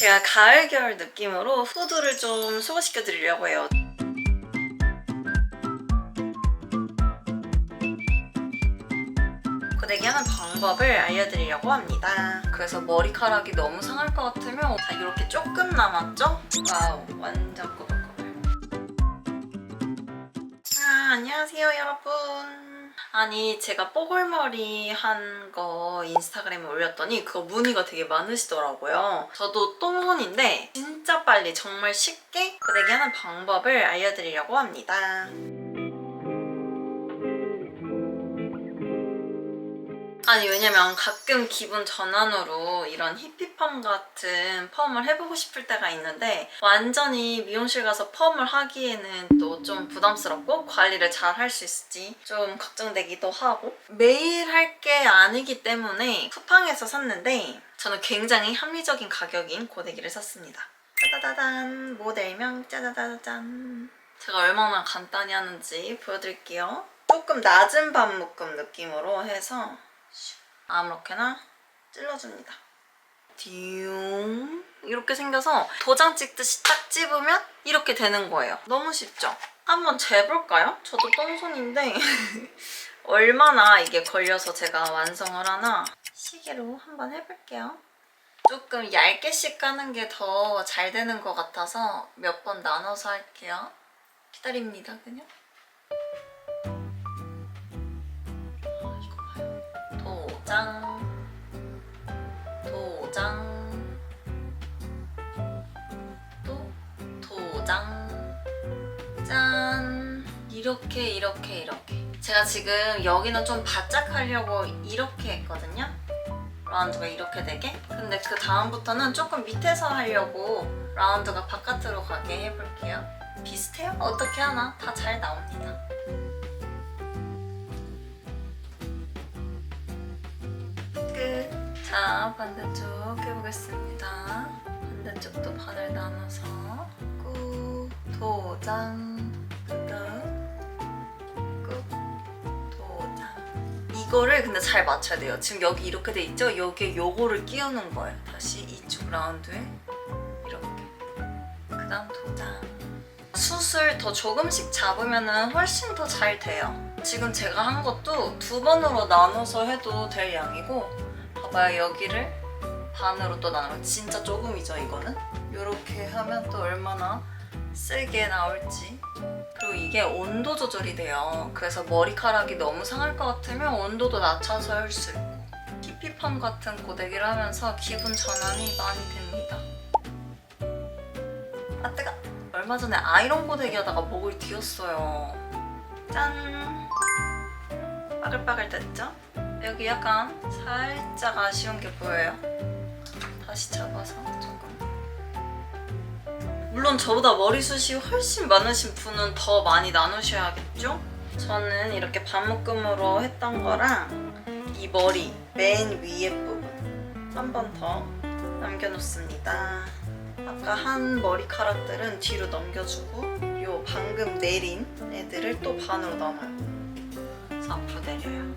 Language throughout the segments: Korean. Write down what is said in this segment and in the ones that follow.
제가 가을 겨울 느낌으로 후드를 좀 소개시켜 드리려고 해요. 고데기하는 방법을 알려드리려고 합니다. 그래서 머리카락이 너무 상할 것 같으면 자, 이렇게 조금 남았죠? 와우, 완전 꼬불꼬불. 안녕하세요 여러분. 아니 제가 뽀글머리 한 거 인스타그램에 올렸더니 그거 문의가 되게 많으시더라고요. 저도 똥손인데 진짜 빨리 정말 쉽게 고데기하는 방법을 알려드리려고 합니다. 아니 왜냐면 가끔 기분 전환으로 이런 히피펌 같은 펌을 해보고 싶을 때가 있는데 완전히 미용실 가서 펌을 하기에는 또 좀 부담스럽고 관리를 잘 할 수 있을지 좀 걱정되기도 하고 매일 할 게 아니기 때문에 쿠팡에서 샀는데 저는 굉장히 합리적인 가격인 고데기를 샀습니다. 짜자자잔, 모델명 짜자자잔. 제가 얼마나 간단히 하는지 보여드릴게요. 조금 낮은 반묶음 느낌으로 해서 아무렇게나 찔러줍니다. 띠용 이렇게 생겨서 도장 찍듯이 딱 집으면 이렇게 되는 거예요. 너무 쉽죠? 한번 재볼까요? 저도 똥손인데 얼마나 이게 걸려서 제가 완성을 하나 시계로 한번 해볼게요. 조금 얇게씩 까는 게 더 잘 되는 것 같아서 몇 번 나눠서 할게요. 기다립니다 그냥. 도장 또 도장 짠 이렇게 제가 지금 여기는 좀 바짝 하려고 이렇게 했거든요. 라운드가 이렇게 되게. 근데 그 다음부터는 조금 밑에서 하려고 라운드가 바깥으로 가게 해볼게요. 비슷해요? 어떻게 하나? 다 잘 나옵니다. 자, 반대쪽 해보겠습니다. 반대쪽도 반을 나눠서 꾹 도장 꾹 도장. 이거를 근데 잘 맞춰야 돼요. 지금 여기 이렇게 돼 있죠? 여기에 요거를 끼우는 거예요. 다시 이쪽 라운드에 이렇게. 그 다음 도장. 숱을 더 조금씩 잡으면 훨씬 더 잘 돼요. 지금 제가 한 것도 2번으로 나눠서 해도 될 양이고 봐봐요. 여기를 반으로 또 나누면 진짜 조금이죠 이거는? 이렇게 하면 또 얼마나 세게 나올지. 그리고 이게 온도 조절이 돼요. 그래서 머리카락이 너무 상할 것 같으면 온도도 낮춰서 할 수 있고 히피펌 같은 고데기를 하면서 기분 전환이 많이 됩니다. 아 뜨거! 얼마 전에 아이롱 고데기 하다가 목을 뒤었어요. 짠! 빠글빠글 됐죠? 여기 약간 살짝 아쉬운 게 보여요. 다시 잡아서 조금. 물론 저보다 머리숱이 훨씬 많으신 분은 더 많이 나누셔야겠죠? 저는 이렇게 반묶음으로 했던 거랑 이 머리 맨 위에 부분 한 번 더 남겨놓습니다. 아까 한 머리카락들은 뒤로 넘겨주고 요 방금 내린 애들을 또 반으로 나눠요. 그래서 앞으로 내려요.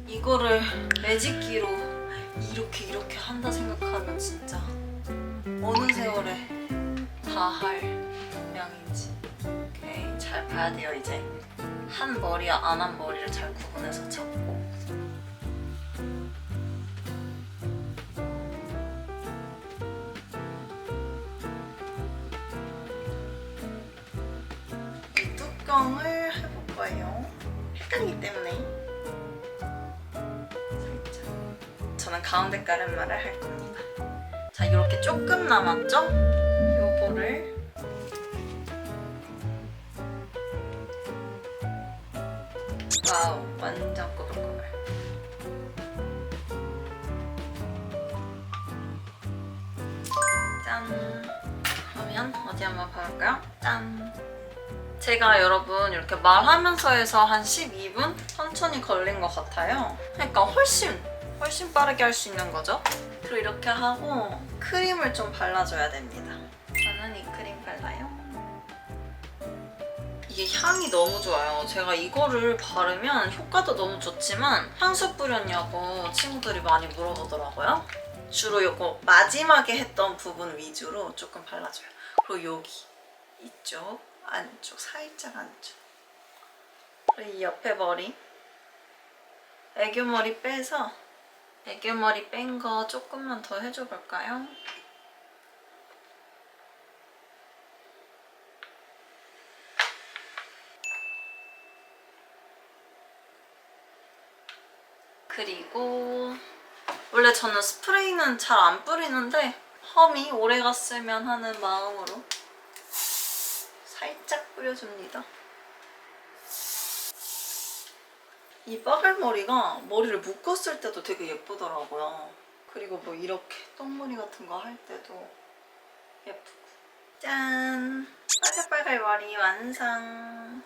이거를 매직기로 이렇게 한다 생각하면 진짜 어느 세월에 다 할 양인지. 오케이, 잘 봐야 돼요. 이제 한 머리와 안 한 머리를 잘 구분해서 잡고 이 뚜껑을 해볼 거예요. 헷갈리기 때문에 저는 가운데 가르마를 할 겁니다. 자, 이렇게 조금 남았죠? 요거를 와우, 완전 꼬불꼬불. 짠! 그러면 어디 한번 봐볼까요? 짠! 제가 여러분 이렇게 말하면서 해서 한 12분 천천히 걸린 것 같아요. 그러니까 훨씬 빠르게 할 수 있는 거죠. 그리고 이렇게 하고 크림을 좀 발라줘야 됩니다. 저는 이 크림 발라요. 이게 향이 너무 좋아요. 제가 이거를 바르면 효과도 너무 좋지만 향수 뿌렸냐고 친구들이 많이 물어보더라고요. 주로 이거 마지막에 했던 부분 위주로 조금 발라줘요. 그리고 여기 이쪽 안쪽 살짝 안쪽 그리고 이 옆에 머리 애교머리 빼서 애교머리 뺀 거 조금만 더 해줘 볼까요? 그리고 원래 저는 스프레이는 잘 안 뿌리는데 험이 오래 갔으면 하는 마음으로 살짝 뿌려줍니다. 이 빠글머리가 머리를 묶었을 때도 되게 예쁘더라고요. 그리고 뭐 이렇게 똥머리 같은 거 할 때도 예쁘고. 짠! 빠글빠글 머리 완성!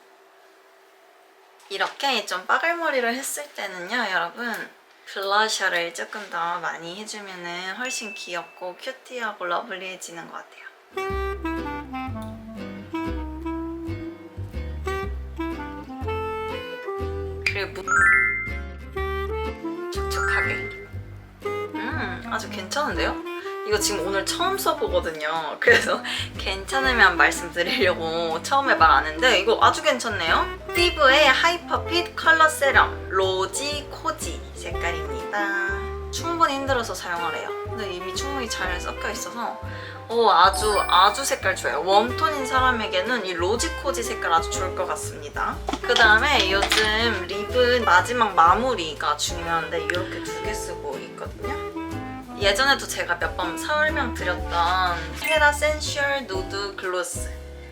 이렇게 좀 빠글머리를 했을 때는요, 여러분 블러셔를 조금 더 많이 해주면 훨씬 귀엽고 큐티하고 러블리해지는 것 같아요. 그리고 촉촉하게 아주 괜찮은데요? 이거 지금 오늘 처음 써보거든요. 그래서 괜찮으면 말씀드리려고 처음에 말 안 했는데 이거 아주 괜찮네요. 피부의 하이퍼핏 컬러 세럼 로지 코지 색깔입니다. 충분히 힘들어서 사용하래요. 근데 이미 충분히 잘 섞여 있어서 아주 색깔 좋아요. 웜톤인 사람에게는 이 로지 코지 색깔 아주 좋을 것 같습니다. 그 다음에 요즘 립은 마지막 마무리가 중요한데 이렇게 두 개 쓰고 있거든요. 예전에도 제가 몇 번 설명드렸던 헤라 센슈얼 누드 글로스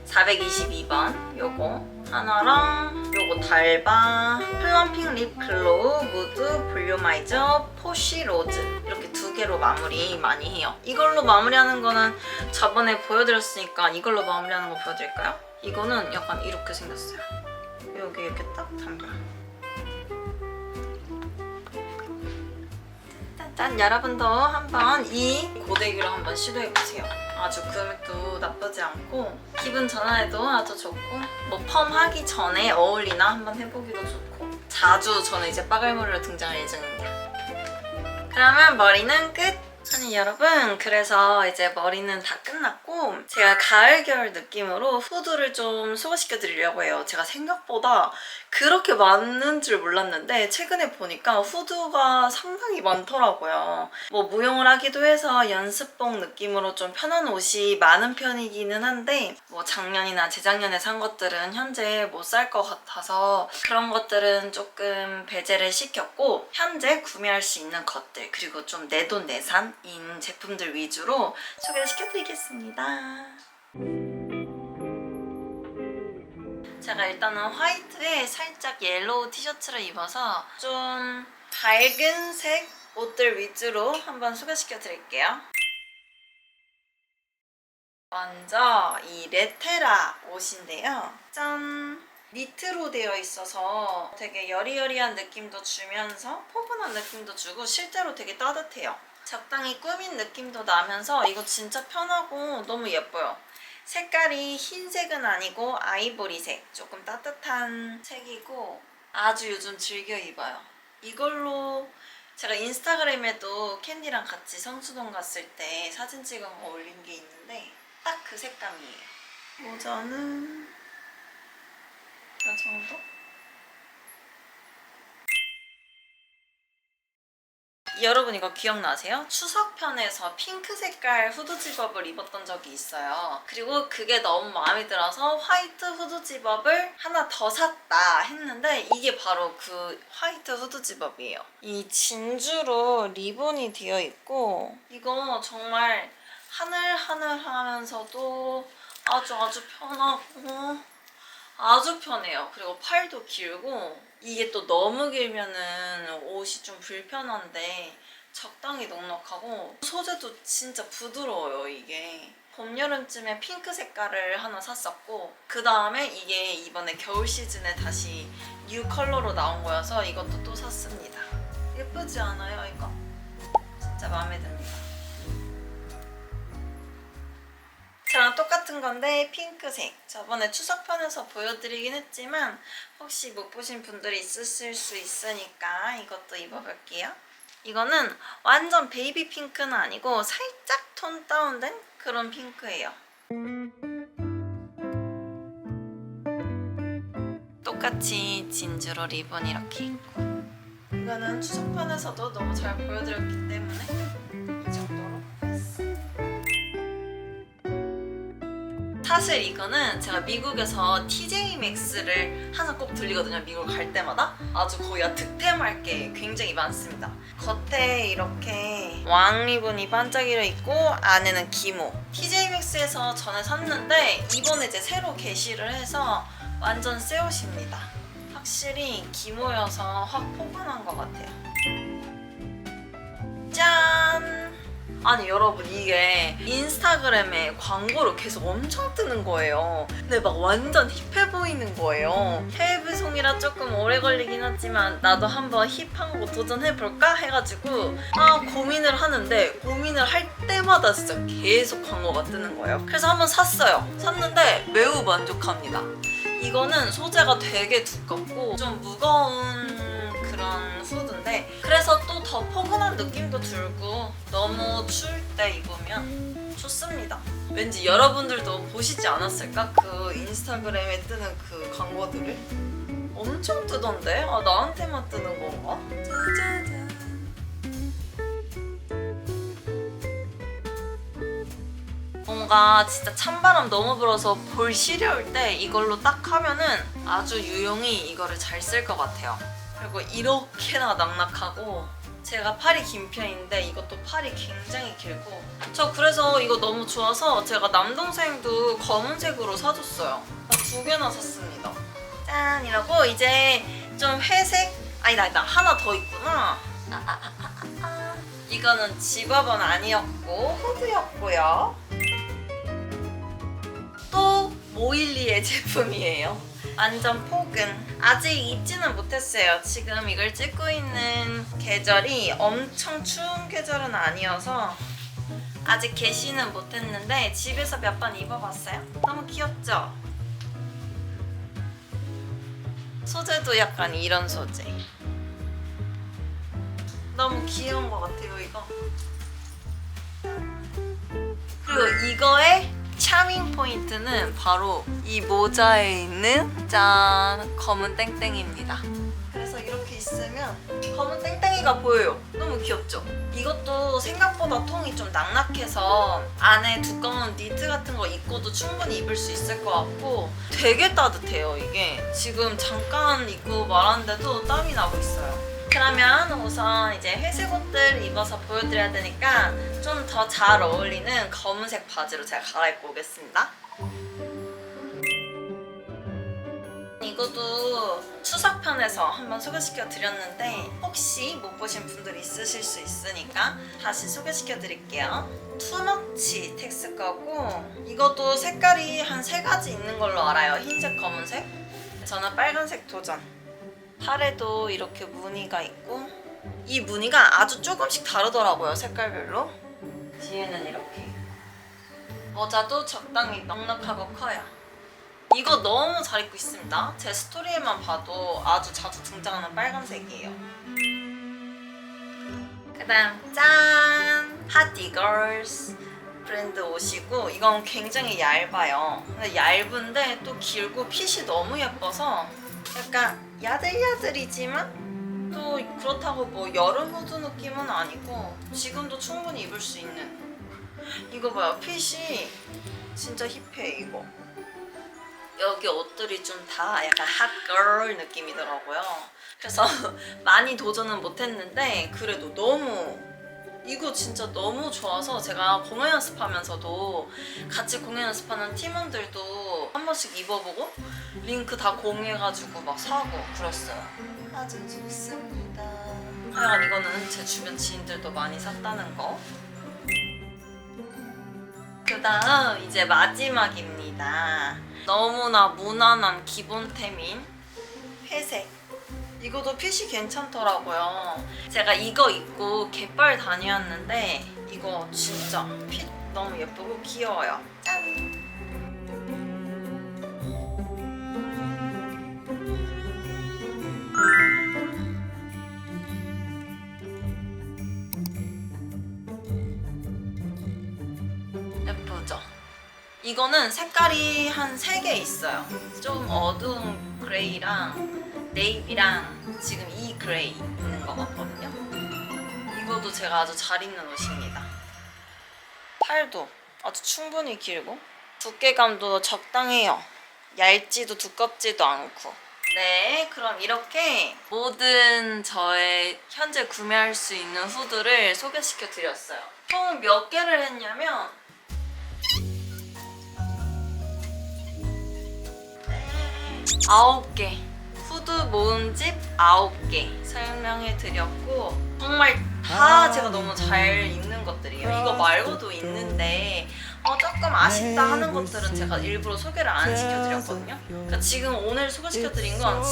422번 요거 하나랑 요거 달바 플럼핑 립 글로우 무드 볼륨아이저 포쉬 로즈 이렇게 두 개로 마무리 많이 해요. 이걸로 마무리하는 거는 저번에 보여드렸으니까 이걸로 마무리하는 거 보여드릴까요? 이거는 약간 이렇게 생겼어요. 여기 이렇게 딱 담겨. 짠! 여러분도 한번 이 고데기로 한번 시도해보세요. 아주 금액도 나쁘지 않고 기분 전환에도 아주 좋고 뭐 펌하기 전에 어울리나 한번 해보기도 좋고 자주 저는 이제 빠글머리로 등장할 예정입니다. 그러면 머리는 끝! 아니 여러분 그래서 이제 머리는 다 끝났고 제가 가을 겨울 느낌으로 후드를 좀 소개시켜 드리려고 해요. 제가 생각보다 그렇게 많은 줄 몰랐는데 최근에 보니까 후드가 상당히 많더라고요. 뭐 무용을 하기도 해서 연습복 느낌으로 좀 편한 옷이 많은 편이기는 한데 뭐 작년이나 재작년에 산 것들은 현재 못 살 것 같아서 그런 것들은 조금 배제를 시켰고 현재 구매할 수 있는 것들 그리고 좀 내돈내산인 제품들 위주로 소개를 시켜드리겠습니다. 제가 일단은 화이트에 살짝 옐로우 티셔츠를 입어서 좀 밝은 색 옷들 위주로 한번 소개시켜 드릴게요. 먼저 이 레테라 옷인데요. 짠! 니트로 되어 있어서 되게 여리여리한 느낌도 주면서 포근한 느낌도 주고 실제로 되게 따뜻해요. 적당히 꾸민 느낌도 나면서 이거 진짜 편하고 너무 예뻐요. 색깔이 흰색은 아니고 아이보리색 조금 따뜻한 색이고 아주 요즘 즐겨 입어요. 이걸로 제가 인스타그램에도 캔디랑 같이 성수동 갔을 때 사진 찍은 거 올린 게 있는데 딱 그 색감이에요. 모자는 이 정도? 여러분 이거 기억나세요? 추석편에서 핑크 색깔 후드 집업을 입었던 적이 있어요. 그리고 그게 너무 마음에 들어서 화이트 후드 집업을 하나 더 샀다 했는데 이게 바로 그 화이트 후드 집업이에요. 이 진주로 리본이 되어 있고 이거 정말 하늘하늘하면서도 아주 편하고 아주 편해요. 그리고 팔도 길고 이게 또 너무 길면은 옷이 좀 불편한데 적당히 넉넉하고 소재도 진짜 부드러워요. 이게 봄, 여름쯤에 핑크 색깔을 하나 샀었고 그 다음에 이게 이번에 겨울 시즌에 다시 뉴 컬러로 나온 거여서 이것도 또 샀습니다. 예쁘지 않아요 이거? 진짜 마음에 듭니다. 저랑 똑같은 건데 핑크색. 저번에 추석편에서 보여드리긴 했지만 혹시 못 보신 분들이 있으실 수 있으니까 이것도 입어볼게요. 이거는 완전 베이비 핑크는 아니고 살짝 톤 다운된 그런 핑크예요. 똑같이 진주로 리본 이렇게 있고, 이거는 추석편에서도 너무 잘 보여드렸기 때문에 이 정도로 했어요. 사실 이거는 제가 미국에서 TJ 맥스를 항상 꼭 들리거든요. 미국 갈 때마다 아주 거기가 득템할 게 굉장히 많습니다. 겉에 이렇게 왕 리본이 반짝이려 있고 안에는 기모. TJ 맥스에서 전에 샀는데 이번에 이제 새로 게시를 해서 완전 새 옷입니다. 확실히 기모여서 확 포근한 것 같아요. 짠! 아니 여러분, 이게 인스타그램에 광고로 계속 엄청 뜨는 거예요. 근데 막 완전 힙해 보이는 거예요. 해외 배송이라 조금 오래 걸리긴 하지만 나도 한번 힙한 거 도전해볼까 해가지고 고민을 하는데, 고민을 할 때마다 진짜 계속 광고가 뜨는 거예요. 그래서 한번 샀어요. 샀는데 매우 만족합니다. 이거는 소재가 되게 두껍고 좀 무거운 그런 후드인데, 그래서 또 더 포근한 느낌도 들고 너무 추울 때 입으면 좋습니다. 왠지 여러분들도 보시지 않았을까? 그 인스타그램에 뜨는 그 광고들을 엄청 뜨던데? 나한테만 뜨는 건가? 짜자잔. 뭔가 진짜 찬바람 너무 불어서 볼 시려울 때 이걸로 딱 하면은 아주 유용히 이거를 잘 쓸 것 같아요. 그리고 이렇게나 낙낙하고, 제가 팔이 긴 편인데 이것도 팔이 굉장히 길고, 저 그래서 이거 너무 좋아서 제가 남동생도 검은색으로 사줬어요. 2개나 샀습니다. 짠! 이러고 이제 좀 회색? 아니다 하나 더 있구나. 이거는 집업은 아니었고 후드였고요. 또 모일리의 제품이에요. 완전 포근. 아직 입지는 못했어요. 지금 이걸 찍고 있는 계절이 엄청 추운 계절은 아니어서 아직 개시는 못했는데 집에서 몇 번 입어봤어요. 너무 귀엽죠? 소재도 약간 이런 소재. 너무 귀여운 것 같아요, 이거. 그리고 이거의 차밍 포인트는 바로 이 모자에 있는 짠! 검은 땡땡입니다. 그래서 이렇게 있으면 검은 땡땡이가 보여요. 너무 귀엽죠? 이것도 생각보다 통이 좀 낙낙해서 안에 두꺼운 니트 같은 거 입고도 충분히 입을 수 있을 것 같고 되게 따뜻해요, 이게. 지금 잠깐 입고 말았는데도 땀이 나고 있어요. 그러면 우선 이제 회색 옷들 입어서 보여드려야 되니까 좀 더 잘 어울리는 검은색 바지로 제가 갈아입고 오겠습니다. 이것도 추석편에서 한번 소개시켜 드렸는데 혹시 못 보신 분들이 있으실 수 있으니까 다시 소개시켜 드릴게요. 투머치 텍스 거고, 이것도 색깔이 한 3가지 있는 걸로 알아요. 흰색, 검은색. 저는 빨간색 도전. 팔에도 이렇게 무늬가 있고, 이 무늬가 아주 조금씩 다르더라고요, 색깔별로. 뒤에는 이렇게. 모자도 적당히 넉넉하고 커요. 이거 너무 잘 입고 있습니다. 제 스토리에만 봐도 아주 자주 등장하는 빨간색이에요. 그 다음 짠! 핫디걸스 브랜드 옷이고, 이건 굉장히 얇아요. 근데 얇은데 또 길고 핏이 너무 예뻐서 약간 야들야들이지만 또 그렇다고 뭐 여름 후드 느낌은 아니고 지금도 충분히 입을 수 있는. 이거 봐요, 핏이 진짜 힙해. 이거 여기 옷들이 좀 다 약간 핫걸 느낌이더라고요. 그래서 많이 도전은 못했는데 그래도 너무, 이거 진짜 너무 좋아서 제가 공연 연습하면서도 같이 공연 연습하는 팀원들도 한 번씩 입어보고 링크 다 공유해가지고 막 사고 그랬어요. 아주 좋습니다. 하여간 이거는 제 주변 지인들도 많이 샀다는 거. 그 다음 이제 마지막입니다. 너무나 무난한 기본템인 회색. 이것도 핏이 괜찮더라고요. 제가 이거 입고 갯벌 다녀왔는데 이거 진짜 핏 너무 예쁘고 귀여워요. 짠! 예쁘죠? 이거는 색깔이 한 3개 있어요. 좀 어두운 그레이랑 네이비랑 지금 이 그레이 있는 것 같거든요. 이것도 제가 아주 잘 입는 옷입니다. 팔도 아주 충분히 길고 두께감도 적당해요. 얇지도 두껍지도 않고. 네, 그럼 이렇게 모든 저의 현재 구매할 수 있는 후드를 소개시켜 드렸어요. 총 몇 개를 했냐면 9개, 후드 모음집 9개 설명해 드렸고 정말 다 제가 너무 잘 입는 것들이에요. 이거 말고도 있는데 조금 아쉽다 하는 것들은 제가 일부러 소개를 안 시켜드렸거든요. 그러니까 지금 오늘 소개시켜드린 건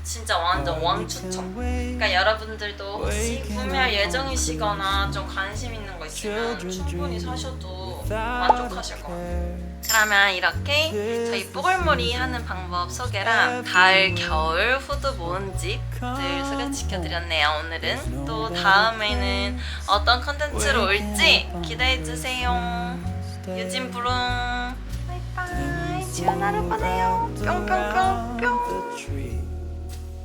진짜 완전 왕추천. 그러니까 여러분들도 혹시 구매할 예정이시거나 좀 관심 있는 거 있으면 충분히 사셔도 만족하실 것 같아요. 그러면 이렇게 저희 뽀글머리 하는 방법 소개랑 가을 겨울 후드 모음집들 소개시켜드렸네요. 오늘은 또 다음에는 어떤 컨텐츠로 올지 기대해주세요. 유진 부릉 바이바이. 좋은 하루 보내요. 뿅뿅뿅뿅.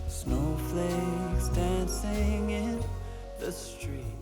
Snowflakes dancing in the street.